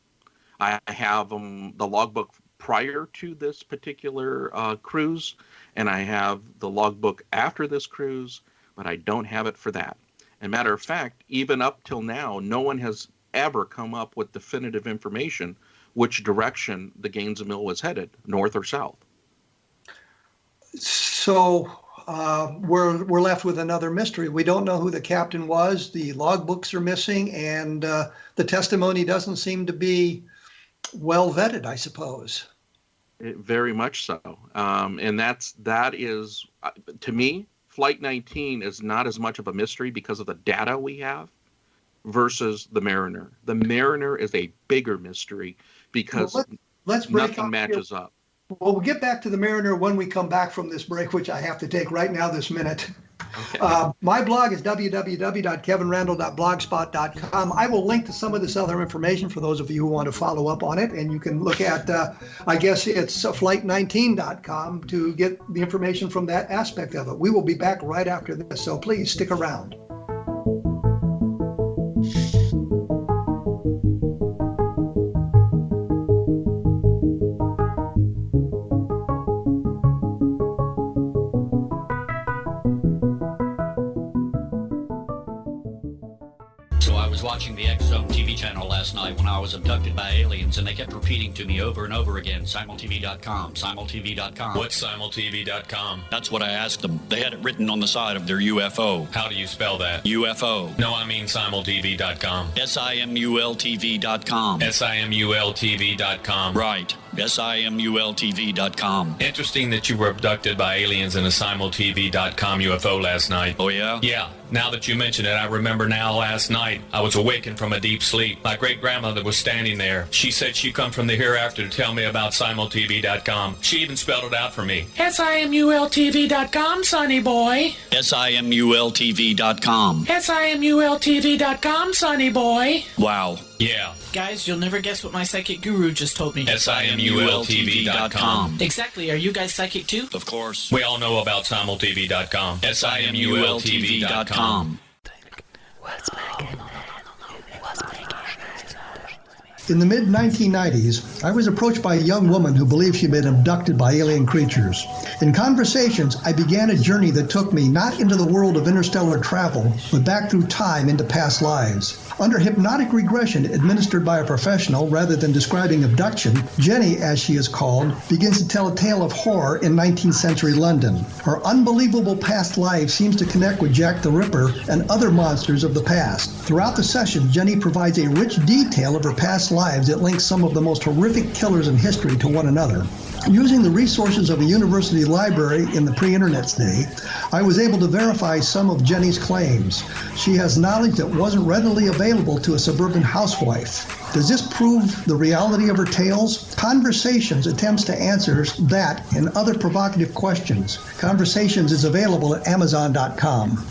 I have the logbook prior to this particular cruise, and I have the logbook after this cruise, but I don't have it for that. And matter of fact, even up till now, no one has ever come up with definitive information which direction the Gaines Mill was headed, north or south. So we're left with another mystery. We don't know who the captain was. The logbooks are missing, and the testimony doesn't seem to be well vetted, I suppose. Very much so. And that is, to me, Flight 19 is not as much of a mystery because of the data we have versus the Mariner. The Mariner is a bigger mystery because let's break nothing matches up. Well, we'll get back to the Mariner when we come back from this break, which I have to take right now this minute. Okay. My blog is www.kevinrandle.blogspot.com. I will link to some of this other information for those of you who want to follow up on it. And you can look at, I guess it's flight19.com to get the information from that aspect of it. We will be back right after this, so please stick around. watching the X Zone TV channel last night when I was abducted by aliens, and they kept repeating to me over and over again, simultv.com, simultv.com. What's simultv.com? That's what I asked them. They had it written on the side of their UFO. How do you spell that? UFO. No, I mean simultv.com. simultv.com. simultv.com. Right. simultv.com. Interesting that you were abducted by aliens in a simultv.com UFO last night. Oh, yeah? Yeah. Now that you mention it, I remember now last night I was awakened from a deep sleep. My great-grandmother was standing there. She said she'd come from the hereafter to tell me about simultv.com. She even spelled it out for me. simultv.com, sonny boy. simultv.com. simultv.com, sonny boy. Wow. Yeah. Guys, you'll never guess what my psychic guru just told me. simultv.com. Exactly. Are you guys psychic too? Of course. We all know about simultv.com. simultv.com. In the mid-1990s, I was approached by a young woman who believed she'd been abducted by alien creatures. In conversations, I began a journey that took me not into the world of interstellar travel, but back through time into past lives. Under hypnotic regression administered by a professional rather than describing abduction, Jenny, as she is called, begins to tell a tale of horror in 19th century London. Her unbelievable past life seems to connect with Jack the Ripper and other monsters of the past. Throughout the session, Jenny provides a rich detail of her past lives that links some of the most horrific killers in history to one another. Using the resources of a university library in the pre-internet's day, I was able to verify some of Jenny's claims. She has knowledge that wasn't readily available to a suburban housewife. Does this prove the reality of her tales? Conversations attempts to answer that and other provocative questions. Conversations is available at Amazon.com.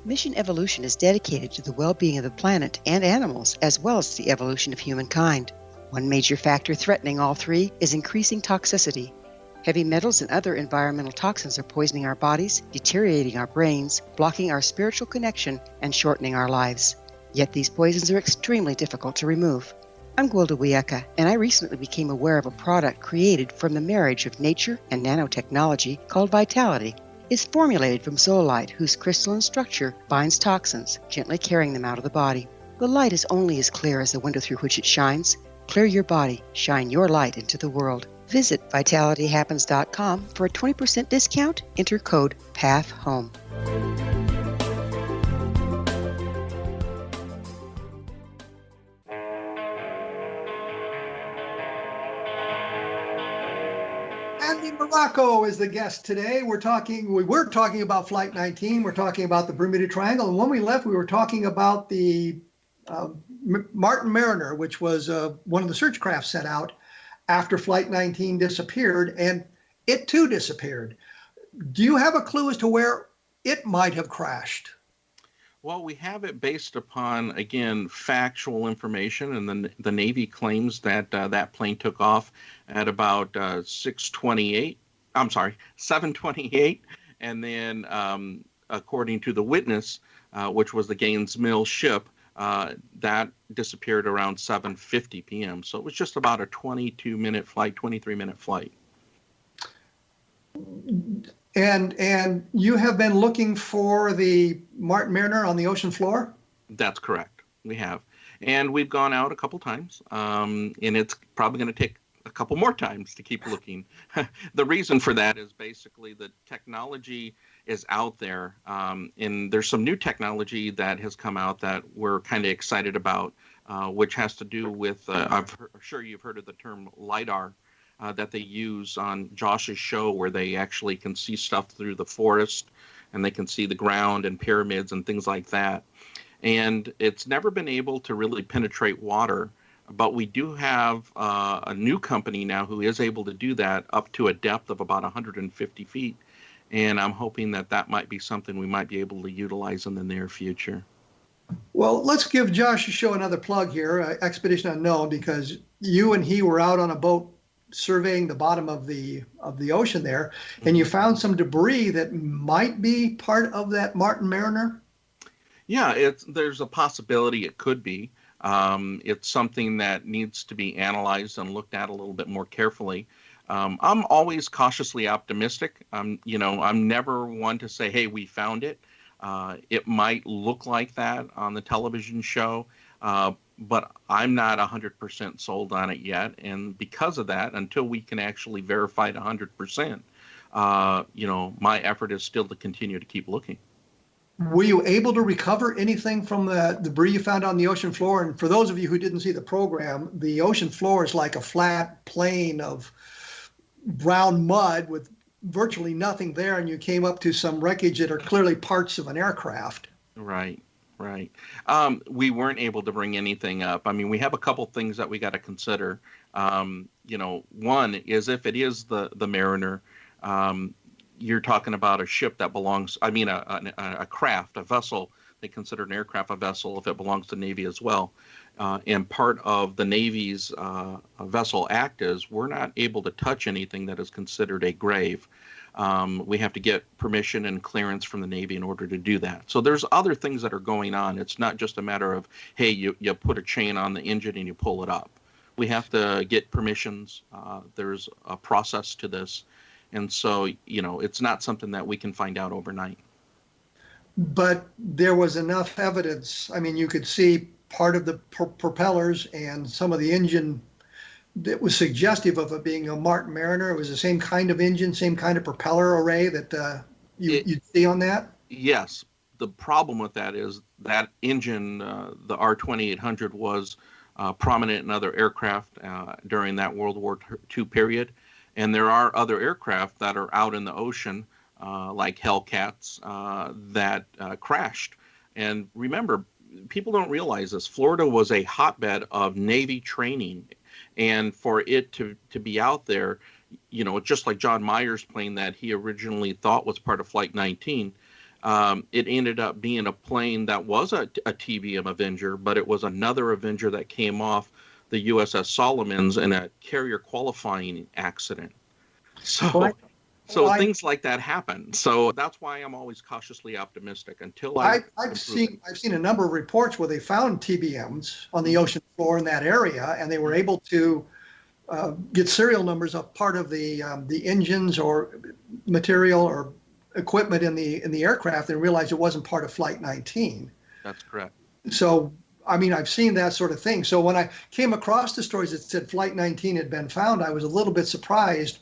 Mission Evolution is dedicated to the well-being of the planet and animals, as well as the evolution of humankind. One major factor threatening all three is increasing toxicity. Heavy metals and other environmental toxins are poisoning our bodies, deteriorating our brains, blocking our spiritual connection, and shortening our lives. Yet these poisons are extremely difficult to remove. I'm Gwilda Wiyaka, and I recently became aware of a product created from the marriage of nature and nanotechnology called Vitality. It's formulated from zoolite, whose crystalline structure binds toxins, gently carrying them out of the body. The light is only as clear as the window through which it shines. Clear your body, shine your light into the world. Visit vitalityhappens.com for a 20% discount. Enter code PATHHOME. Morocco is the guest today. We were talking about Flight 19. We're talking about the Bermuda Triangle. And when we left, we were talking about the Mariner, which was one of the search craft set out after Flight 19 disappeared, and it too disappeared. Do you have a clue as to where it might have crashed? Well, we have it based upon, again, factual information, and the Navy claims that that plane took off at about 7:28, and then according to the witness, which was the Gaines Mill ship, that disappeared around 7:50 p.m. So it was just about a 22-minute flight, 23-minute flight. And you have been looking for the Mariner on the ocean floor? That's correct. We have. And we've gone out a couple times, and it's probably going to take a couple more times to keep looking. The reason for that is basically the technology is out there, and there's some new technology that has come out that we're kind of excited about, which has to do with, I'm sure you've heard of the term LIDAR, that they use on Josh's show, where they actually can see stuff through the forest, and they can see the ground and pyramids and things like that. And it's never been able to really penetrate water, but we do have a new company now who is able to do that up to a depth of about 150 feet. And I'm hoping that that might be something we might be able to utilize in the near future. Well, let's give Josh's show another plug here, Expedition Unknown, because you and he were out on a boat surveying the bottom of the ocean there, and you found some debris that might be part of that Mariner. Yeah, there's a possibility it could be. It's something that needs to be analyzed and looked at a little bit more carefully. I'm always cautiously optimistic. I'm never one to say, hey, we found it. It might look like that on the television show, but I'm not 100% sold on it yet. And because of that, until we can actually verify it 100%, my effort is still to continue to keep looking. Were you able to recover anything from the debris you found on the ocean floor? And for those of you who didn't see the program, the ocean floor is like a flat plane of brown mud with virtually nothing there, and you came up to some wreckage that are clearly parts of an aircraft. Right. We weren't able to bring anything up. I mean, we have a couple things that we got to consider. One is if it is the Mariner, you're talking about a ship that belongs, a craft, a vessel. They consider an aircraft a vessel if it belongs to Navy as well. And part of the Navy's Vessel Act is we're not able to touch anything that is considered a grave. We have to get permission and clearance from the Navy in order to do that. So there's other things that are going on. It's not just a matter of, hey, you put a chain on the engine and you pull it up. We have to get permissions. There's a process to this. And so, it's not something that we can find out overnight. But there was enough evidence. I mean, you could see part of the propellers and some of the engine that was suggestive of it being a Mariner. It was the same kind of engine, same kind of propeller array that you'd see on that? Yes. The problem with that is that engine, the R-2800, was prominent in other aircraft during that World War II period. And there are other aircraft that are out in the ocean, like Hellcats, that crashed. And remember, people don't realize this. Florida was a hotbed of Navy training. And for it to be out there, just like John Myers' plane that he originally thought was part of Flight 19, it ended up being a plane that was a TBM Avenger, but it was another Avenger that came off the USS Solomons in a carrier qualifying accident. So things like that happen. So that's why I'm always cautiously optimistic until I've seen a number of reports where they found TBMs on the ocean floor in that area, and they were able to get serial numbers of part of the engines or material or equipment in the aircraft, and realized it wasn't part of Flight 19. That's correct. So, I mean, I've seen that sort of thing. So when I came across the stories that said Flight 19 had been found, I was a little bit surprised.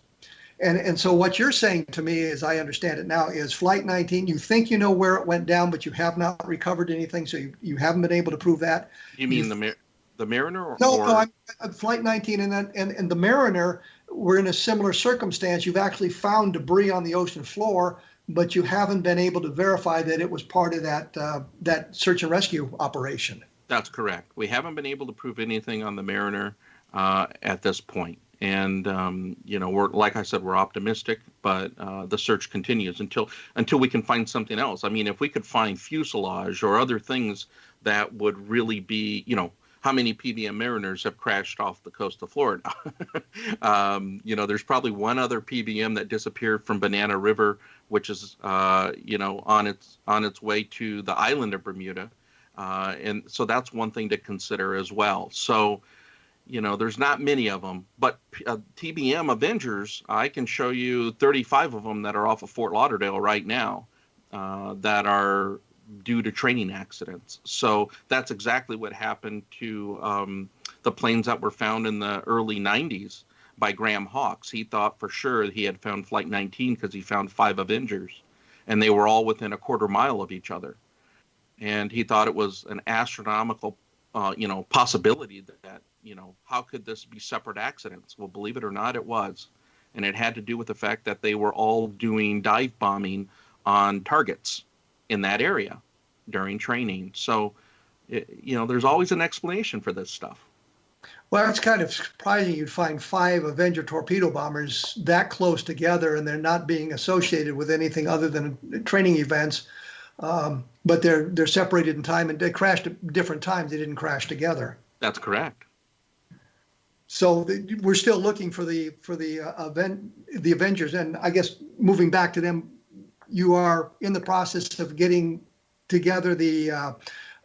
And so what you're saying to me, as I understand it now, is Flight 19, you think you know where it went down, but you have not recovered anything, so you haven't been able to prove that? You mean the Mariner? No, Flight 19 and the Mariner were in a similar circumstance. You've actually found debris on the ocean floor, but you haven't been able to verify that it was part of that search and rescue operation. That's correct. We haven't been able to prove anything on the Mariner at this point. And, we're, like I said, we're optimistic, but the search continues until we can find something else. I mean, if we could find fuselage or other things that would really be, how many PBM Mariners have crashed off the coast of Florida? There's probably one other PBM that disappeared from Banana River, which is, on its way to the island of Bermuda. And so that's one thing to consider as well. So, there's not many of them, but TBM Avengers, I can show you 35 of them that are off of Fort Lauderdale right now that are due to training accidents. So that's exactly what happened to the planes that were found in the early 90s by Graham Hawkes. He thought for sure he had found Flight 19 because he found 5 Avengers, and they were all within a quarter mile of each other. And he thought it was an astronomical, possibility that, how could this be separate accidents? Well, believe it or not, it was. And it had to do with the fact that they were all doing dive bombing on targets in that area during training. So, there's always an explanation for this stuff. Well, it's kind of surprising you'd find 5 Avenger torpedo bombers that close together and they're not being associated with anything other than training events. But they're separated in time and they crashed at different times. They didn't crash together. That's correct. So we're still looking for the Avengers, and I guess moving back to them, you are in the process of getting together the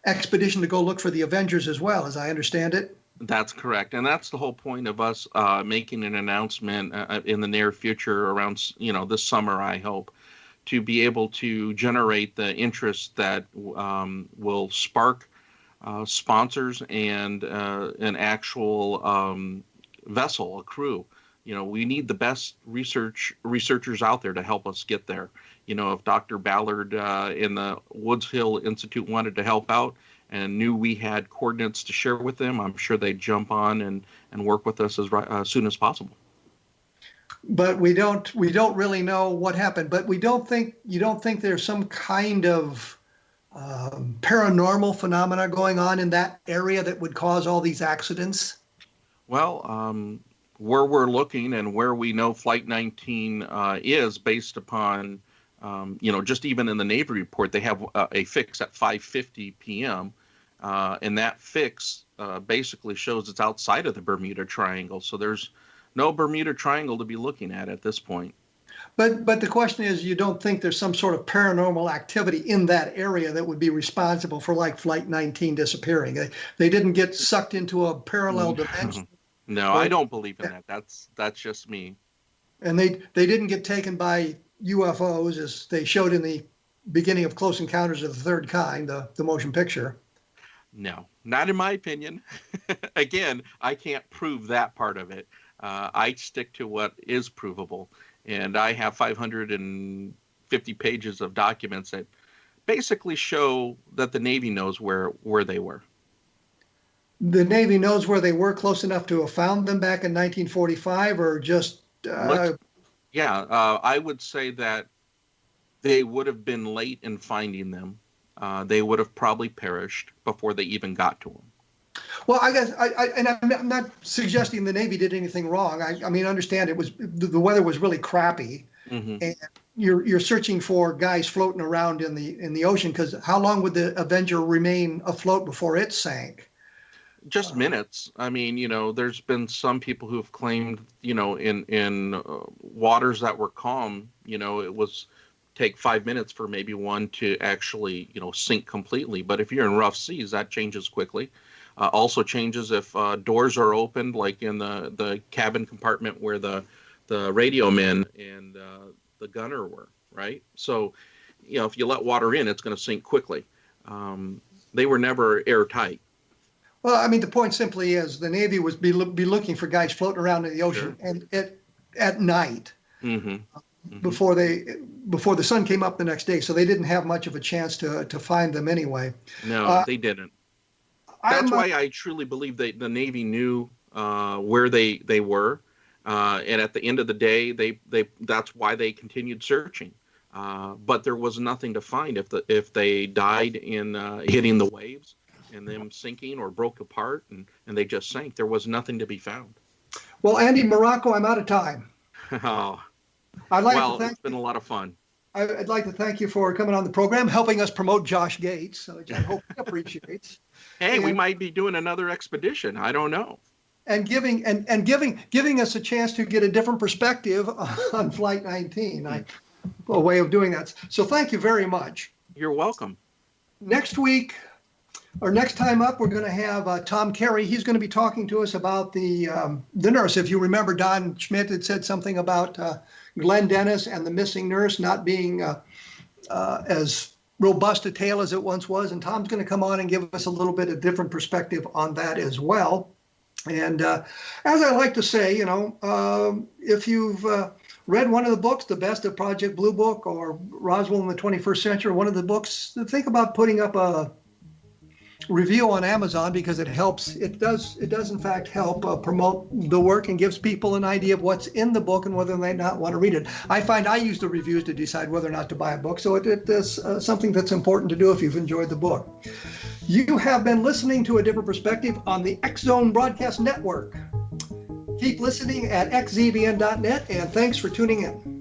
expedition to go look for the Avengers as well, as I understand it. That's correct, and that's the whole point of us making an announcement in the near future around, this summer, I hope, to be able to generate the interest that will spark sponsors and an actual vessel, a crew. We need the best researchers out there to help us get there. If Dr. Ballard in the Woods Hill Institute wanted to help out and knew we had coordinates to share with them, I'm sure they'd jump on and work with us as soon as possible. But we don't really know what happened. But you don't think there's some kind of paranormal phenomena going on in that area that would cause all these accidents? Well, where we're looking and where we know Flight 19 is based upon, just even in the Navy report, they have a fix at 5:50 p.m. And that fix basically shows it's outside of the Bermuda Triangle. So there's no Bermuda Triangle to be looking at this point. But the question is, you don't think there's some sort of paranormal activity in that area that would be responsible for like Flight 19 disappearing? They didn't get sucked into a parallel dimension. No, I don't believe in that. That's just me. And they didn't get taken by UFOs as they showed in the beginning of Close Encounters of the Third Kind, the motion picture. No, not in my opinion. Again, I can't prove that part of it. I stick to what is provable. And I have 550 pages of documents that basically show that the Navy knows where they were. The Navy knows where they were close enough to have found them back in 1945, or just... I would say that they would have been late in finding them. They would have probably perished before they even got to them. Well, I guess, I'm not suggesting the Navy did anything wrong. I mean, understand the weather was really crappy, and you're searching for guys floating around in the ocean, because how long would the Avenger remain afloat before it sank? Just minutes. I mean, there's been some people who have claimed, in waters that were calm, it was take 5 minutes for maybe one to actually, sink completely. But if you're in rough seas, that changes quickly. Also changes if doors are opened, like in the cabin compartment where the radio men and the gunner were, right? So, if you let water in, it's going to sink quickly. They were never airtight. Well, I mean, the point simply is the Navy was be looking for guys floating around in the ocean and at night before the sun came up the next day. So they didn't have much of a chance to find them anyway. No, they didn't. That's why I truly believe that the Navy knew where they were, and at the end of the day, that's why they continued searching. But there was nothing to find if they died in hitting the waves and them sinking or broke apart and they just sank. There was nothing to be found. Well, Andy, Morocco, I'm out of time. Oh, it's been a lot of fun. I'd like to thank you for coming on the program, helping us promote Josh Gates, which I hope he appreciates. Hey, we might be doing another expedition. I don't know. And giving us a chance to get a different perspective on Flight 19. A way of doing that. So thank you very much. You're welcome. Next week, or next time up, we're going to have Tom Carey. He's going to be talking to us about the nurse. If you remember, Don Schmidt had said something about Glenn Dennis and the missing nurse not being as robust a tale as it once was. And Tom's going to come on and give us a little bit of different perspective on that as well. And as I like to say, if you've read one of the books, The Best of Project Blue Book or Roswell in the 21st Century, one of the books, think about putting up a review on Amazon, because it helps. It does in fact help promote the work and gives people an idea of what's in the book and whether they not want to read it. I find I use the reviews to decide whether or not to buy a book, so it is something that's important to do if you've enjoyed the book. You have been listening to A Different Perspective on the X-Zone Broadcast Network. Keep listening at xzbn.net, and thanks for tuning in.